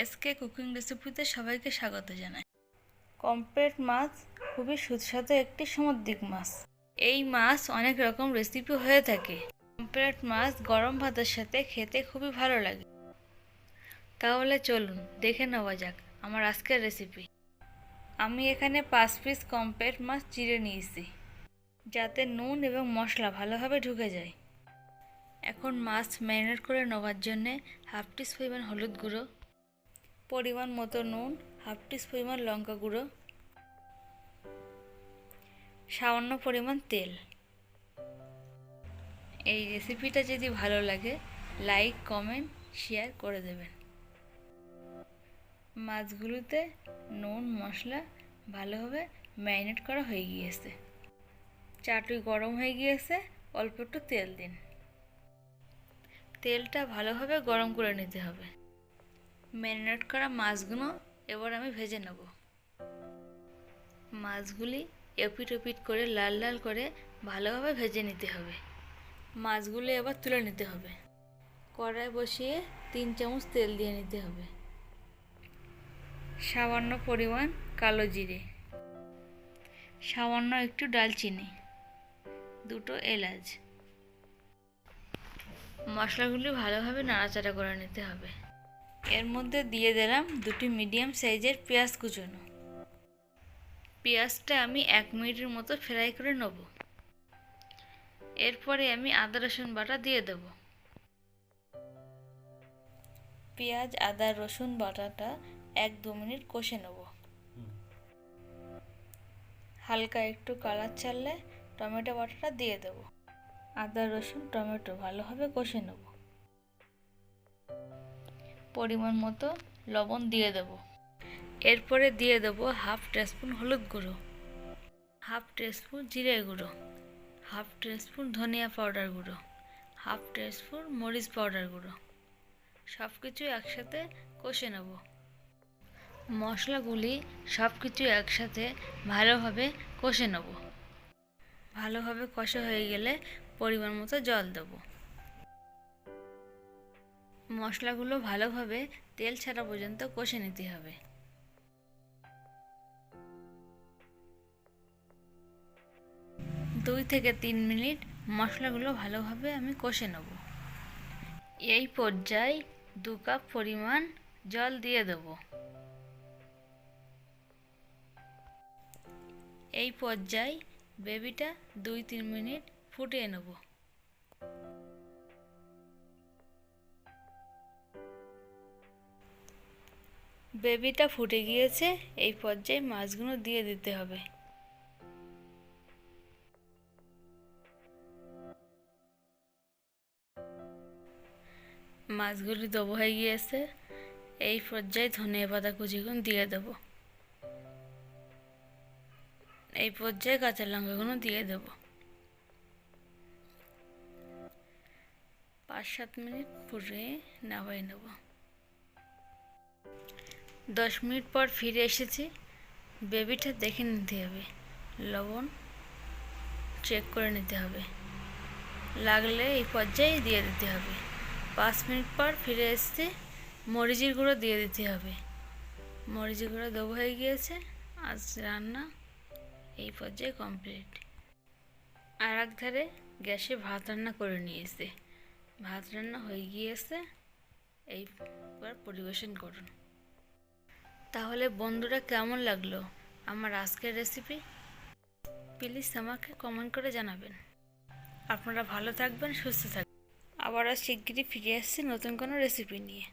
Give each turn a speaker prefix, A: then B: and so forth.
A: SK cooking রেসিপিতে সবাইকে স্বাগত জানাই। পমফ্রেট মাছ খুবই সুস্বাদু একটি সামুদ্রিক মাছ। এই মাছ অনেক রকম রেসিপি হয়ে থাকে। পমফ্রেট মাছ গরম ভাতের সাথে খেতে খুবই ভালো লাগে। তাহলে চলুন দেখে নেওয়া যাক আমার আজকের রেসিপি। আমি এখানে 5 পিস পমফ্রেট মাছ চিড়ে নিয়েছি, যাতে নুন এবং মশলা ভালোভাবে ঢুকে যায়। এখন মাছ ম্যারিনেট করে নেওয়ার জন্যে 1/2 টি পরিমাণ হলুদ গুঁড়ো, পরিমাণ মতো নুন, 1/2 টি পরিমাণ লঙ্কা গুঁড়ো, সামান্য পরিমাণ তেল। এই রেসিপিটা যদি ভালো লাগে লাইক, কমেন্ট, শেয়ার করে দেবেন। মাছগুলোতে নুন মশলা ভালোভাবে ম্যারিনেট করা হয়ে গিয়েছে। চাটুই গরম হয়ে গিয়েছে, অল্প একটু তেল দিন। তেলটা ভালোভাবে গরম করে নিতে হবে। ম্যারিনেট করা মাছগুলো এবার আমি ভেজে নেব। মাছগুলি এপিট ওপিট করে লাল লাল করে ভালোভাবে ভেজে নিতে হবে। মাছগুলি এবার তুলে নিতে হবে। কড়াই বসিয়ে 3 চামচ তেল দিয়ে নিতে হবে। সামান্য পরিমাণ কালো জিরে, সামান্য একটু ডালচিনি, 2টো এলাচ। মশলাগুলি ভালোভাবে নাড়াচাড়া করে নিতে হবে। এর মধ্যে দিয়ে দিলাম 2টি মিডিয়াম সাইজের পেঁয়াজ কুচনো। পেঁয়াজটা আমি 1 মিনিটের মতো ফ্রাই করে নেব। এরপরে আমি আদা রসুন বাটা দিয়ে দেব। পেঁয়াজ আদা রসুন বাটাটা 1-2 মিনিট কষে নেব। হালকা একটু কালার ছাড়লে টমেটো বাটাটা দিয়ে দেব। আদা রসুন টমেটো ভালোভাবে কষে নেব। পরিমাণ মতো লবণ দিয়ে দেব। এরপরে দিয়ে দেব 1/2 টিস্পুন হলুদ গুঁড়ো, 1/2 টিস্পুন জিরে গুঁড়ো, 1/2 টিস্পুন ধনিয়া পাউডার গুঁড়ো, 1/2 টিস্পুন মরিচ পাউডার গুঁড়ো। সব কিছু একসাথে কষে নেব। মশলাগুলি সব কিছু একসাথে ভালোভাবে কষে নেব। ভালোভাবে কষা হয়ে গেলে পরিমাণ মতো জল দেব। মশলাগুলো ভালোভাবে তেল ছাড়া পর্যন্ত কষে নিতে হবে। দুই থেকে 3 মিনিট মশলাগুলো ভালোভাবে আমি কষে নেব। এই পর্যায়ে 2 কাপ পরিমাণ জল দিয়ে দেব। এই পর্যায়ে গ্রেভিটা 2-3 মিনিট ফুটিয়ে নেব। গ্রেভিটা ফুটে গিয়েছে, এই পর্যায়ে মাছগুলো দিয়ে দিতে হবে। মাছগুলি দেবো হয়ে গিয়েছে, এই পর্যায়ে ধনিয়া পাতা কুচিগুলো দিয়ে দেব। এই পর্যায়ে কাঁচা লঙ্কাগুলো দিয়ে দেব। 5-7 মিনিট ফুটিয়ে নামিয়ে নেব। 10 মিনিট পর ফিরে এসেছি। গ্রেভিটা দেখে নিতে হবে, লবণ চেক করে নিতে হবে, লাগলে এই পর্যায়ে দিয়ে দিতে হবে। 5 মিনিট পর ফিরে এসেছি। মরিচের গুঁড়ো দিয়ে দিতে হবে। মরিচের গুঁড়ো দেবো হয়ে গিয়েছে। আজ রান্না এই পর্যায়ে কমপ্লিট। আর এক ধারে গ্যাসে ভাত রান্না করে নিয়েছে। ভাত রান্না হয়ে গিয়েছে, এইবার পরিবেশন করুন। তাহলে বন্ধুরা, কেমন লাগলো আমার আজকের রেসিপি? প্লিজ আমাকে কমেন্ট করে জানাবেন। আপনারা ভালো থাকবেন, সুস্থ থাকবেন। আবারও শিগগিরই ফিরে আসছি নতুন কোনো রেসিপি নিয়ে।